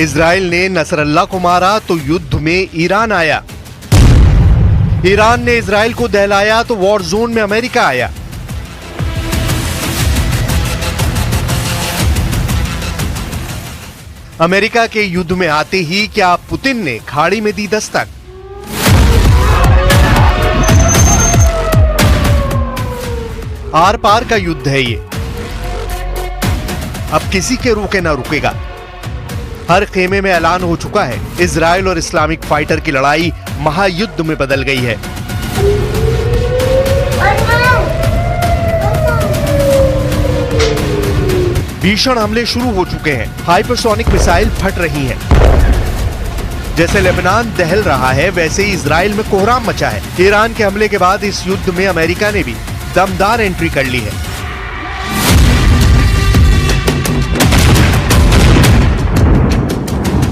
Israel ने Nasrallah को मारा तो युद्ध में ईरान आया। ईरान ने इजराइल को दहलाया तो वॉर जोन में अमेरिका आया। अमेरिका के युद्ध में आते ही क्या पुतिन ने खाड़ी में दी दस्तक? आर पार का युद्ध है ये, अब किसी के रुके ना रुकेगा। हर खेमे में ऐलान हो चुका है, इजराइल और इस्लामिक फाइटर की लड़ाई महायुद्ध में बदल गई है। भीषण हमले शुरू हो चुके हैं, हाइपरसोनिक मिसाइल फट रही हैं। जैसे लेबनान दहल रहा है, वैसे ही इजराइल में कोहराम मचा है। ईरान के हमले के बाद इस युद्ध में अमेरिका ने भी दमदार एंट्री कर ली है।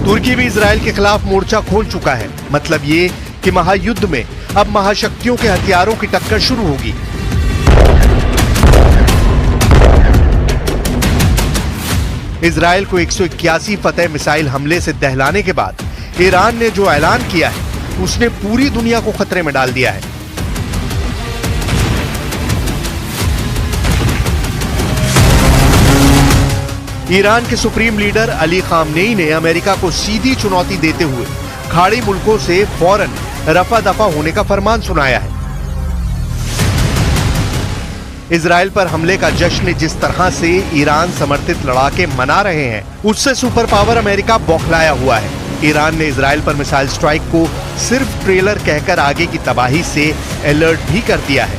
तुर्की भी इजराइल के खिलाफ मोर्चा खोल चुका है। मतलब ये कि महायुद्ध में अब महाशक्तियों के हथियारों की टक्कर शुरू होगी। इजराइल को 181 फतेह मिसाइल हमले से दहलाने के बाद ईरान ने जो ऐलान किया है, उसने पूरी दुनिया को खतरे में डाल दिया है। ईरान के सुप्रीम लीडर अली खामनेई ने अमेरिका को सीधी चुनौती देते हुए खाड़ी मुल्कों से फौरन रफा दफा होने का फरमान सुनाया है। इजराइल पर हमले का जश्न जिस तरह से ईरान समर्थित लड़ाके मना रहे हैं, उससे सुपर पावर अमेरिका बौखलाया हुआ है। ईरान ने इजराइल पर मिसाइल स्ट्राइक को सिर्फ ट्रेलर कहकर आगे की तबाही से अलर्ट भी कर दिया है।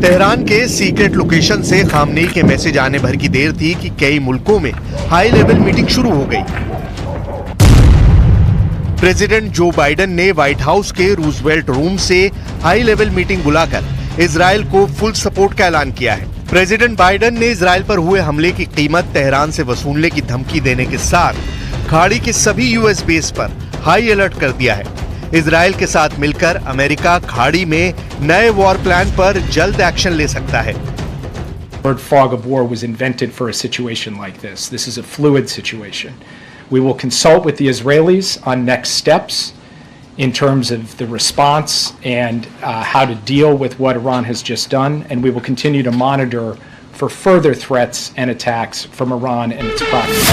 तेहरान के सीक्रेट लोकेशन से खामनेई के मैसेज आने भर की देर थी कि कई मुल्कों में हाई लेवल मीटिंग शुरू हो गई। प्रेसिडेंट जो बाइडेन ने व्हाइट हाउस के रूजवेल्ट रूम से हाई लेवल मीटिंग बुलाकर इजराइल को फुल सपोर्ट का ऐलान किया है। प्रेसिडेंट बाइडेन ने इजराइल पर हुए हमले की कीमत तेहरान से वसूलने की धमकी देने के साथ खाड़ी के सभी यूएस बेस पर हाई अलर्ट कर दिया है। इजराइल के साथ मिलकर अमेरिका खाड़ी में नए वॉर प्लान पर जल्द एक्शन ले सकता है। word fog of war was invented for a situation like this. This is a fluid situation. We will consult with the Israelis on next steps in terms of the response and how to deal with what Iran has just done, and we will continue to monitor for further threats and attacks from Iran and its proxies.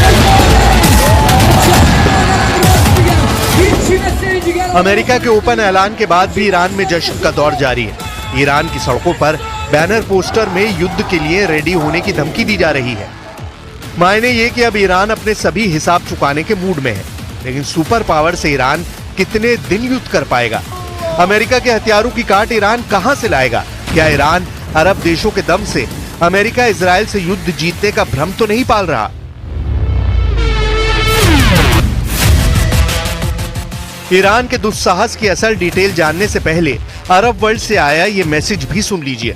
America के open ऐलान के बाद भी Iran में जश्न का दौर जारी है। ईरान की सड़कों पर बैनर पोस्टर में युद्ध के लिए रेडी होने की धमकी दी जा रही है। मायने ये कि अब ईरान अपने सभी हिसाब चुकाने के मूड में है। लेकिन सुपर पावर से ईरान कितने दिन युद्ध कर पाएगा? अमेरिका के हथियारों की काट ईरान कहां से लाएगा? क्या ईरान अरब देशों के दम से अमेरिका इजराइल से युद्ध जीतने का भ्रम तो नहीं पाल रहा? ईरान के दुस्साहस की असल डिटेल जानने से पहले अरब वर्ल्ड से आया ये मैसेज भी सुन लीजिए।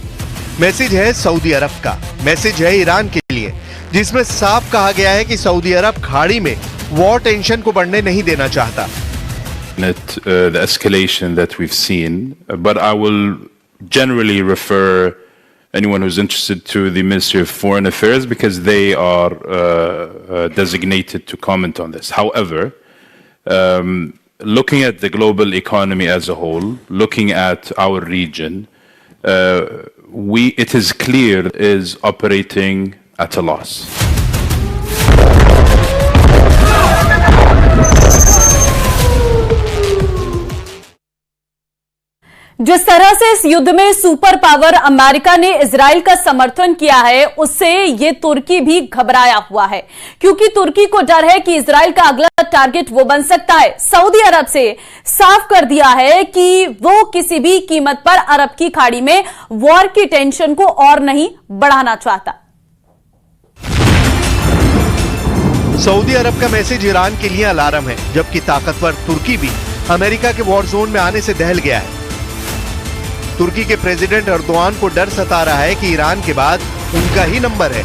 मैसेज है सऊदी अरब का, मैसेज है ईरान के लिए, जिसमें साफ कहा गया है कि सऊदी अरब खाड़ी में वॉर टेंशन को बढ़ने नहीं देना चाहता। The escalation that we've seen, but I will generally refer anyone who's interested to the Ministry of Foreign Affairs because they are designated to comment on this. However, looking at the global economy as a whole, looking at our region, it is clear is operating at a loss. जिस तरह से इस युद्ध में super power America ने Israel का समर्थन किया है, उससे ये तुर्की भी घबराया हुआ है, क्योंकि तुर्की को डर है कि इजराइल का अगला टारगेट वो बन सकता है। सऊदी अरब से साफ कर दिया है कि वो किसी भी कीमत पर अरब की खाड़ी में वॉर की टेंशन को और नहीं बढ़ाना चाहता। सऊदी अरब का मैसेज ईरान के लिए अलार्म है, जबकि ताकतवर तुर्की भी अमेरिका के वॉर जोन में आने से दहल गया है। तुर्की के प्रेसिडेंट अर्दोआन को डर सता रहा है कि ईरान के बाद उनका ही नंबर है।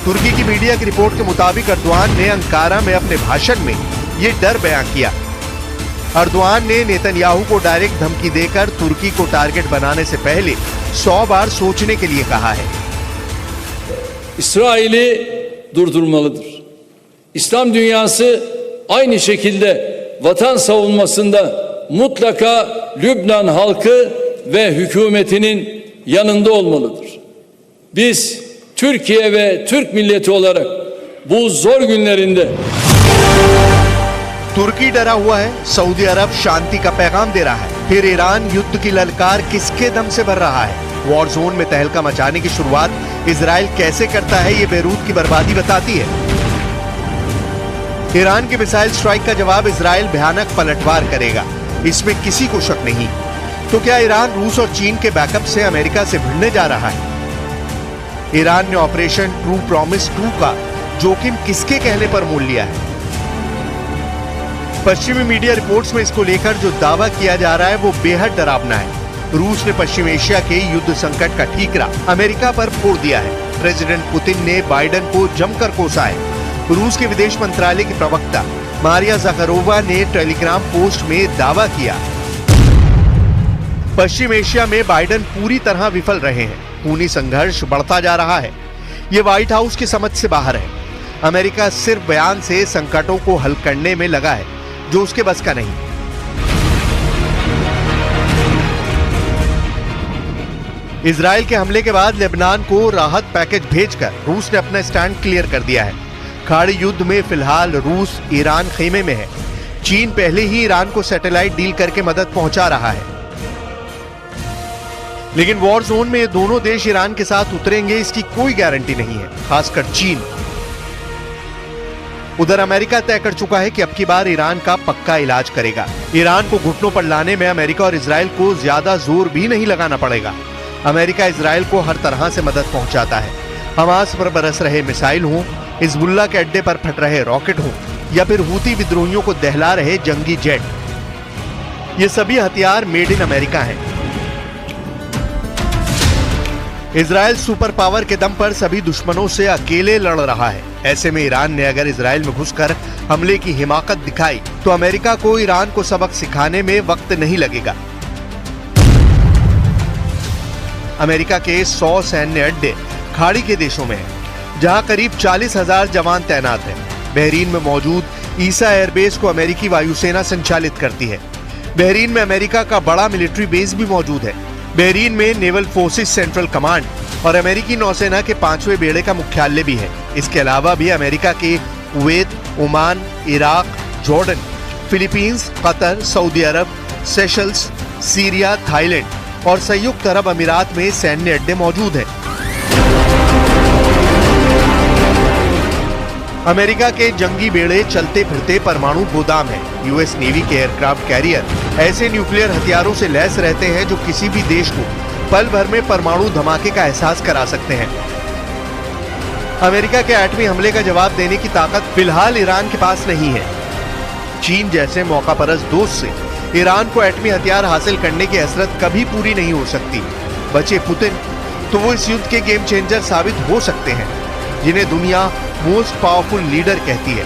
तुर्की की मीडिया की रिपोर्ट के मुताबिक अर्दोआन ने अंकारा में अपने भाषण में ये डर बयां किया। अर्दोआन ने नेतन्याहू को डायरेक्ट धमकी देकर तुर्की को टारगेट बनाने से पहले 100 बार सोचने के लिए कहा है। İsrail'i durdurmalıdır. İslam dünyası aynı şekilde vatan savunmasında mutlaka Lübnan halkı ve hükümetinin yanında olmalıdır. Biz Türkiye ve Türk milleti olarak bu zor günlerinde तुर्की डरा हुआ है, सऊदी अरब शांति का पैगाम दे रहा है, फिर ईरान युद्ध की ललकार किसके दम से भर रहा है? वॉर जोन में तहलका मचाने की शुरुआत इजराइल कैसे करता है, ये बेरूत की बर्बादी बताती है। ईरान की मिसाइल स्ट्राइक का जवाब इजराइल भयानक पलटवार करेगा, इसमें किसी को शक नहीं। तो क्या ईरान रूस और चीन के बैकअप से अमेरिका से भिड़ने जा रहा है? ईरान ने ऑपरेशन ट्रू प्रॉमिस 2 का जोखिम किसके कहने पर मोल लिया है? पश्चिमी मीडिया रिपोर्ट्स में इसको लेकर जो दावा किया जा रहा है वो बेहद डरावना है। रूस ने पश्चिम एशिया के युद्ध संकट का ठीकरा अमेरिका पर फोड़ दिया है। प्रेसिडेंट पुतिन ने बाइडेन को जमकर कोसा है। रूस के विदेश मंत्रालय की प्रवक्ता मारिया ज़खारोवा ने टेलीग्राम पोस्ट में दावा किया, पश्चिम एशिया में बाइडेन पूरी तरह विफल रहे हैं, खूनी संघर्ष बढ़ता जा रहा है। ये व्हाइट हाउस की समझ से बाहर है। अमेरिका सिर्फ बयान से संकटों को हल करने में लगा है, जो उसके बस का नहीं। इजराइल के हमले के बाद लेबनान को राहत पैकेज भेजकर रूस ने अपना स्टैंड क्लियर कर दिया है। खाड़ी युद्ध में फिलहाल रूस ईरान खेमे में है। चीन पहले ही ईरान को सैटेलाइट डील करके मदद पहुंचा रहा है, लेकिन वॉर जोन में ये दोनों देश ईरान के साथ उतरेंगे इसकी कोई गारंटी नहीं है, खासकर चीन। उधर अमेरिका तय कर चुका है कि अब की बार ईरान का पक्का इलाज करेगा। ईरान को घुटनों पर लाने में अमेरिका और इजराइल को ज्यादा जोर भी नहीं लगाना पड़ेगा। अमेरिका इजराइल को हर तरह से मदद पहुंचाता है। हमास पर बरस रहे मिसाइल हों, हिजबुल्लाह के अड्डे पर फट रहे रॉकेट हों, या फिर हूती विद्रोहियों को दहला रहे जंगी जेट, ये सभी हथियार मेड इन अमेरिका हैं। इजराइल सुपर पावर के दम पर सभी दुश्मनों से अकेले लड़ रहा है। ऐसे में ईरान ने अगर इजराइल में घुसकर हमले की हिमाकत दिखाई तो अमेरिका को ईरान को सबक सिखाने में वक्त नहीं लगेगा। अमेरिका के 100 सैन्य अड्डे खाड़ी के देशों में हैं, जहां करीब 40,000 जवान तैनात हैं। बहरीन में मौजूद ईसा एयरबेस को अमेरिकी वायुसेना संचालित करती है। बहरीन में अमेरिका का बड़ा मिलिट्री बेस भी मौजूद है। बहरीन में नेवल फोर्सेस सेंट्रल कमांड और अमेरिकी नौसेना के 5वें बेड़े का मुख्यालय भी है। इसके अलावा भी अमेरिका के Kuwait, Oman, Iraq, Jordan, Philippines, Qatar, Saudi Arab, Seychelles, Syria, Thailand और संयुक्त अरब अमीरात में सैन्य अड्डे मौजूद हैं। अमेरिका के जंगी बेड़े चलते फिरते परमाणु गोदाम है। यूएस नेवी के एयरक्राफ्ट कैरियर ऐसे न्यूक्लियर हथियारों से लैस रहते हैं जो किसी भी देश को पल भर में परमाणु धमाके का एहसास करा सकते हैं। अमेरिका के एटमी हमले का जवाब देने की ताकत फिलहाल ईरान के पास नहीं है। चीन जैसे मौकापरस्त दोस्त से ईरान को एटमी हथियार हासिल करने की हसरत कभी पूरी नहीं हो सकती। बचे पुतिन तो वो इस युद्ध के गेम चेंजर साबित हो सकते हैं, जिन्हें दुनिया मोस्ट पावरफुल लीडर कहती है।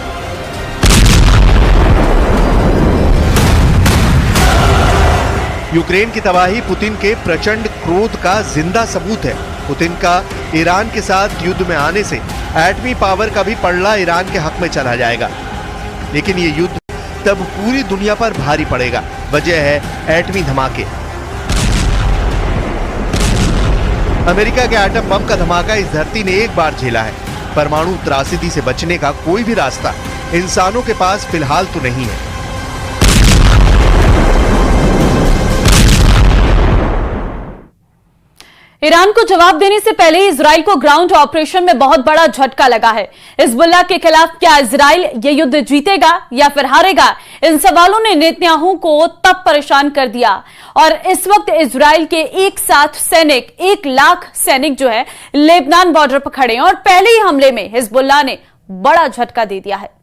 यूक्रेन की तबाही पुतिन के प्रचंड क्रोध का जिंदा सबूत है। पुतिन का ईरान के साथ युद्ध में आने से एटमी पावर का भी पलड़ा ईरान के हक में चला जाएगा, लेकिन ये युद्ध तब पूरी दुनिया पर भारी पड़ेगा। वजह है एटमी धमाके। अमेरिका के एटम बम का धमाका इस धरती ने एक बार झेला है। परमाणु त्रासदी से बचने का कोई भी रास्ता इंसानों के पास फिलहाल तो नहीं है। ईरान को जवाब देने से पहले इजराइल को ग्राउंड ऑपरेशन में बहुत बड़ा झटका लगा है। हिजबुल्लाह के खिलाफ क्या इजराइल ये युद्ध जीतेगा या फिर हारेगा? इन सवालों ने नेतन्याहू को तब परेशान कर दिया और इस वक्त इजराइल के एक साथ सैनिक 1 लाख सैनिक जो है लेबनान बॉर्डर पर खड़े हैं और पहले ही हमले में हिजबुल्लाह ने बड़ा झटका दे दिया है।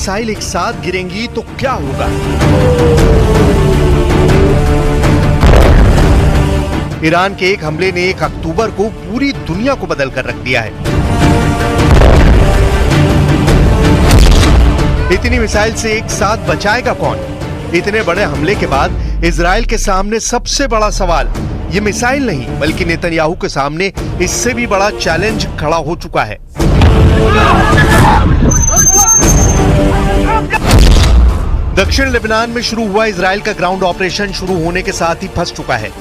मिसाइल एक साथ गिरेंगी तो क्या होगा? ईरान के एक हमले ने 1 अक्टूबर को पूरी दुनिया को बदल कर रख दिया है। इतनी मिसाइल से एक साथ बचाएगा कौन? इतने बड़े हमले के बाद इजराइल के सामने सबसे बड़ा सवाल ये मिसाइल नहीं बल्कि नेतन्याहू के सामने इससे भी बड़ा चैलेंज खड़ा हो चुका है। दक्षिण लेबनान में शुरू हुआ इजराइल का ग्राउंड ऑपरेशन शुरू होने के साथ ही फंस चुका है।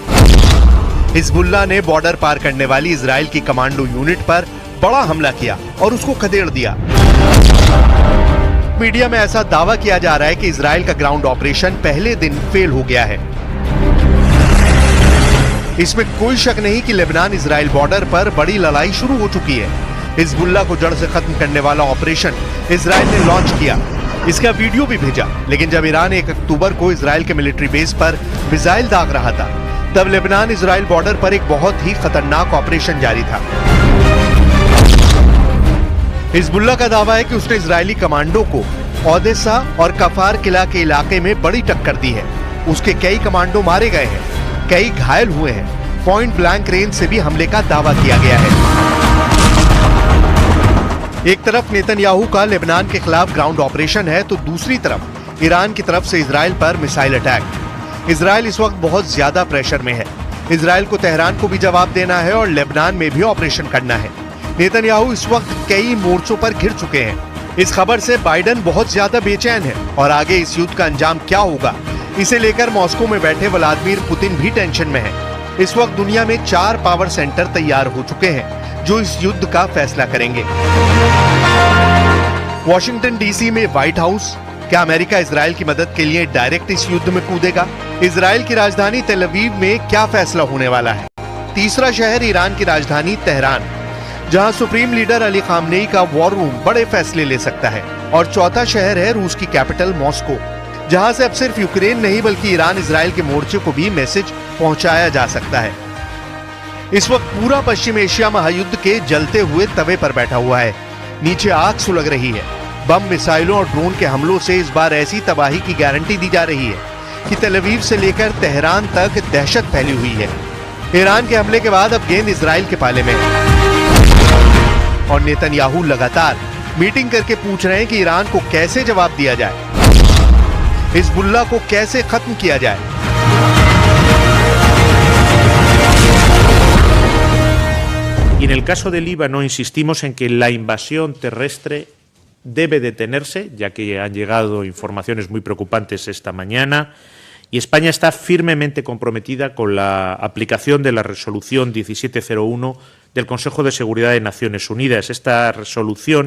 हिजबुल्लाह ने बॉर्डर पार करने वाली इजराइल की कमांडो यूनिट पर बड़ा हमला किया और उसको खदेड़ दिया। मीडिया में ऐसा दावा किया जा रहा है कि इजराइल का ग्राउंड ऑपरेशन पहले दिन फेल हो गया है। इसमें कोई शक नहीं कि लेबनान इजराइल बॉर्डर पर बड़ी लड़ाई शुरू हो चुकी है। हिजबुल्लाह को जड़ से खत्म करने वाला ऑपरेशन इजराइल ने लॉन्च किया, इसका वीडियो भी भेजा। लेकिन जब ईरान 1 अक्टूबर को इजराइल के मिलिट्री बेस पर मिसाइल दाग रहा था, तब लेबनान इजराइल बॉर्डर पर एक बहुत ही खतरनाक ऑपरेशन जारी था। हिजबुल्लाह का दावा है कि उसने इजरायली कमांडो को ओदेसा और कफार किला के इलाके में बड़ी टक्कर दी है। उसके कई कमांडो मारे गए हैं, कई घायल हुए हैं। पॉइंट ब्लैंक रेंज से भी हमले का दावा किया गया है। एक तरफ नेतन्याहू का लेबनान के खिलाफ ग्राउंड ऑपरेशन है तो दूसरी तरफ ईरान की तरफ से इजराइल पर मिसाइल अटैक। इजराइल इस वक्त बहुत ज्यादा प्रेशर में है। इजराइल को तेहरान को भी जवाब देना है और लेबनान में भी ऑपरेशन करना है। नेतन्याहू इस वक्त कई मोर्चों पर घिर चुके हैं। इस खबर से बाइडेन बहुत ज्यादा बेचैन है और आगे इस युद्ध का अंजाम क्या होगा, इसे लेकर मॉस्को में बैठे व्लादिमीर पुतिन भी टेंशन में है। इस वक्त दुनिया में 4 पावर सेंटर तैयार हो चुके हैं जो इस युद्ध का फैसला करेंगे। वॉशिंगटन डीसी में व्हाइट हाउस, क्या अमेरिका इजराइल की मदद के लिए डायरेक्ट इस युद्ध में कूदेगा? इजराइल की राजधानी तेल अवीव में क्या फैसला होने वाला है? तीसरा शहर ईरान की राजधानी तेहरान, जहां सुप्रीम लीडर अली खामनेई का वॉर रूम बड़े फैसले ले सकता है। और चौथा शहर है रूस की कैपिटल मॉस्को, जहां से अब सिर्फ यूक्रेन नहीं बल्कि ईरान इजराइल के मोर्चे को भी मैसेज पहुंचाया जा सकता है। इस वक्त पूरा पश्चिम एशिया महायुद्ध के जलते हुए तवे पर बैठा हुआ है। नीचे आग सुलग रही है। बम, मिसाइलों और ड्रोन के हमलों से इस बार ऐसी तबाही की गारंटी दी जा रही है कि तेल अवीव से लेकर तेहरान तक दहशत फैली हुई है। ईरान के हमले के बाद अब गेंद इजराइल के पाले में है और नेतन्याहू लगातार मीटिंग करके पूछ रहे हैं कि ईरान को कैसे जवाब दिया जाए, हिजबुल्लाह को कैसे खत्म किया जाए। Y en el caso de Líbano insistimos en que la invasión terrestre debe detenerse, ya que han llegado informaciones muy preocupantes esta mañana, y España está firmemente comprometida con la aplicación de la resolución 1701 del Consejo de Seguridad de Naciones Unidas. Esta resolución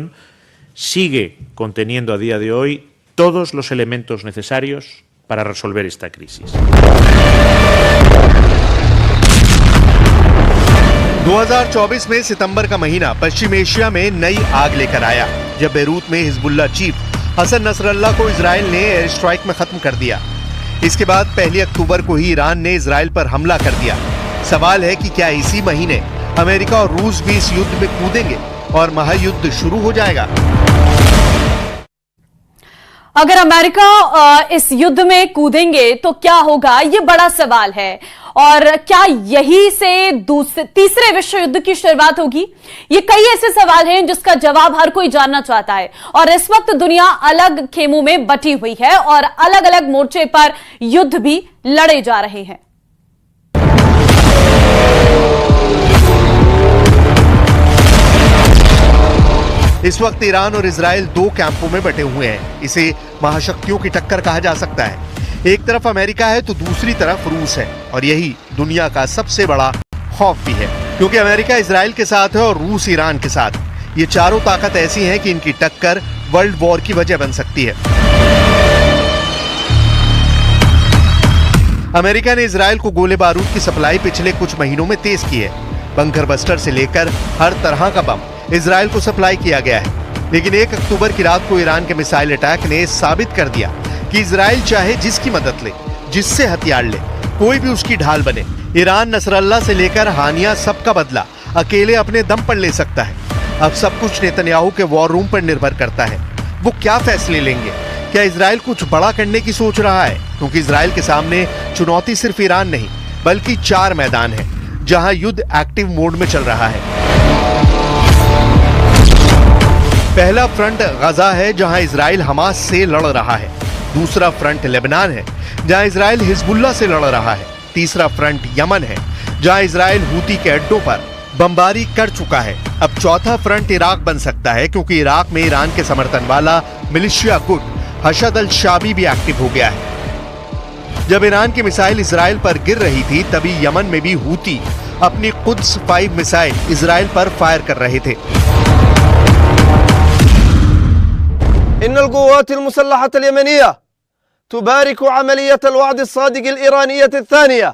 sigue conteniendo a día de hoy todos los elementos necesarios para resolver esta crisis. 2024 में सितंबर का महीना पश्चिम Asia में नई आग लेकर आया, जब Beirut में हिजबुल्लाह चीफ हसन नसरल्लाह को इजराइल ने एयर स्ट्राइक में खत्म कर दिया। इसके बाद 1 अक्टूबर को ही ईरान ने इजराइल पर हमला कर दिया। सवाल है कि क्या इसी महीने अमेरिका और रूस भी इस युद्ध में कूदेंगे और महायुद्ध शुरू हो जाएगा? अगर अमेरिका इस युद्ध में कूदेंगे तो क्या होगा, ये बड़ा सवाल है। और क्या यही से तीसरे विश्व युद्ध की शुरुआत होगी? ये कई ऐसे सवाल हैं जिसका जवाब हर कोई जानना चाहता है। और इस वक्त दुनिया अलग खेमों में बटी हुई है और अलग अलग मोर्चे पर युद्ध भी लड़े जा रहे हैं। इस वक्त ईरान और इजराइल 2 कैंपों में बटे हुए हैं। इसे महाशक्तियों की टक्कर कहा जा सकता है। एक तरफ अमेरिका है तो दूसरी तरफ रूस है और यही दुनिया का सबसे बड़ा खौफ भी है, क्योंकि अमेरिका इजराइल के साथ है और रूस ईरान के साथ। ये चारों ताकत ऐसी हैं कि इनकी टक्कर वर्ल्ड वॉर की वजह बन सकती है। अमेरिका ने इजराइल को गोले बारूद की सप्लाई पिछले कुछ महीनों में तेज की है। बंकर बस्टर से लेकर हर तरह का बम इजराइल को सप्लाई किया गया है। लेकिन 1 अक्टूबर की रात को ईरान के मिसाइल अटैक ने साबित कर दिया कि इजराइल चाहे जिसकी मदद ले, जिससे हथियार ले, कोई भी उसकी ढाल बने, ईरान नसरल्लाह से लेकर हानिया सबका बदला अकेले अपने दम पर ले सकता है। अब सब कुछ नेतन्याहू के वॉर रूम पर निर्भर करता है। वो क्या फैसले लेंगे? क्या इजराइल कुछ बड़ा करने की सोच रहा है? क्योंकि इजराइल के सामने चुनौती सिर्फ ईरान नहीं बल्कि 4 मैदान है जहां युद्ध एक्टिव मोड में चल रहा है। पहला फ्रंट गजा है जहां इजराइल हमास से लड़ रहा है। दूसरा फ्रंट लेबनान है जहां इजराइल हिजबुल्लाह से लड़ रहा है। तीसरा फ्रंट यमन है जहां इजराइल हूती के अड्डों पर बमबारी कर चुका है। अब चौथा फ्रंट इराक बन सकता है क्योंकि इराक में ईरान के समर्थन वाला मिलिशिया गुट हशद अल शाबी भी एक्टिव हो गया है। जब ईरान की मिसाइल इजराइल पर गिर रही थी तभी यमन में भी हूती अपनी कुद्स 5 मिसाइल इजराइल पर फायर कर रहे थे। इन्नल क़ुव्वातिल मुसल्लहतल यमनिया तुबारिकु अमलियतल वअद अस्सादिक़ ईरानियत अत्थानिया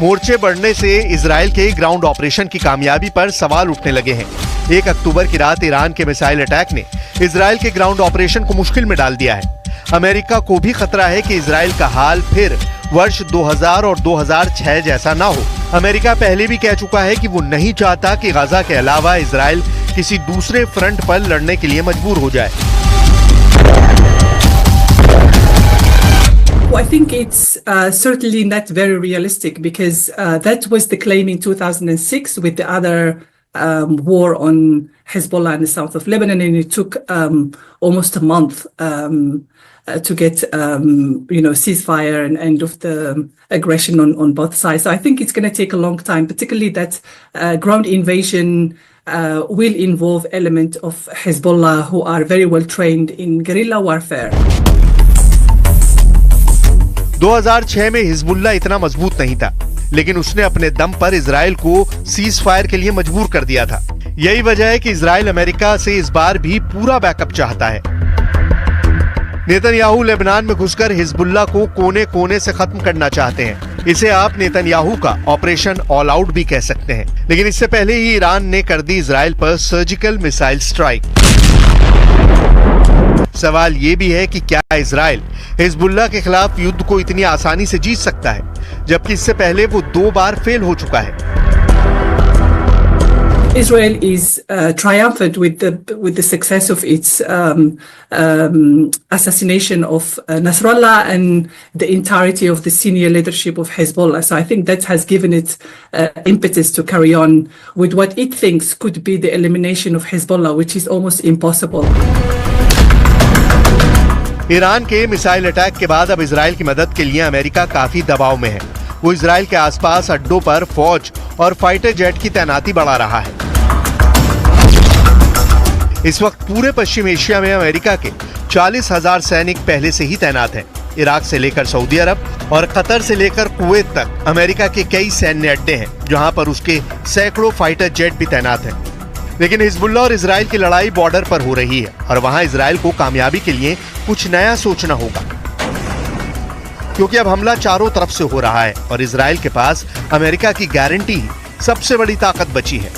मोर्चे बढ़ने से इजराइल के ग्राउंड ऑपरेशन की कामयाबी पर सवाल उठने लगे हैं। 1 अक्टूबर की रात ईरान के मिसाइल अटैक ने इजराइल के ग्राउंड ऑपरेशन को मुश्किल में डाल दिया है। अमेरिका को भी खतरा है कि इजराइल का हाल फिर वर्ष 2000 और 2006 जैसा ना हो। अमेरिका पहले भी कह चुका है कि वो नहीं चाहता कि गाजा के अलावा इजराइल किसी दूसरे फ्रंट पर लड़ने के लिए मजबूर हो जाए। Well, I think it's certainly not very realistic because that was the claim in 2006 with the other war on Hezbollah in the south of Lebanon, and it took almost a month to get ceasefire and end of the aggression on both sides. So I think it's going to take a long time, particularly that ground invasion will involve element of Hezbollah who are very well trained in guerrilla warfare. 2006 में Hezbollah इतना मजबूत नहीं था, लेकिन उसने अपने दम पर इजराइल को सीज फायर के लिए मजबूर कर दिया था। यही वजह है कि इजराइल अमेरिका से इस बार भी पूरा बैकअप चाहता है। नेतन्याहू लेबनान में घुसकर हिजबुल्लाह को कोने कोने से खत्म करना चाहते हैं। इसे आप नेतन्याहू का ऑपरेशन ऑल आउट भी कह सकते हैं। लेकिन इससे पहले ही ईरान ने कर दी इजराइल पर सर्जिकल मिसाइल स्ट्राइक। सवाल ये भी है कि क्या इजराइल हिजबुल्लाह के खिलाफ युद्ध को इतनी आसानी से जीत सकता है, जबकि इससे पहले वो 2 बार फेल हो चुका है। Israel is triumphant with the success of its assassination of Nasrallah and the entirety of the senior leadership of Hezbollah. So I think that has given it impetus to carry on with what it thinks could be the elimination of Hezbollah, which is almost impossible. Iran के missile attack के बाद अब Israel की मदद के लिए America काफी दबाव में है। वो इजराइल के आसपास अड्डों पर फौज और फाइटर जेट की तैनाती बढ़ा रहा है। इस वक्त पूरे पश्चिम एशिया में अमेरिका के 40,000 सैनिक पहले से ही तैनात हैं। इराक से लेकर सऊदी अरब और कतर से लेकर कुवैत तक अमेरिका के कई सैन्य अड्डे हैं, जहां पर उसके सैकड़ों फाइटर जेट भी तैनात हैं। लेकिन हिजबुल्लाह और इजराइल की लड़ाई बॉर्डर पर हो रही है और वहां इजराइल को कामयाबी के लिए कुछ नया सोचना होगा, क्योंकि अब हमला चारों तरफ से हो रहा है और इजराइल के पास अमेरिका की गारंटी ही सबसे बड़ी ताकत बची है।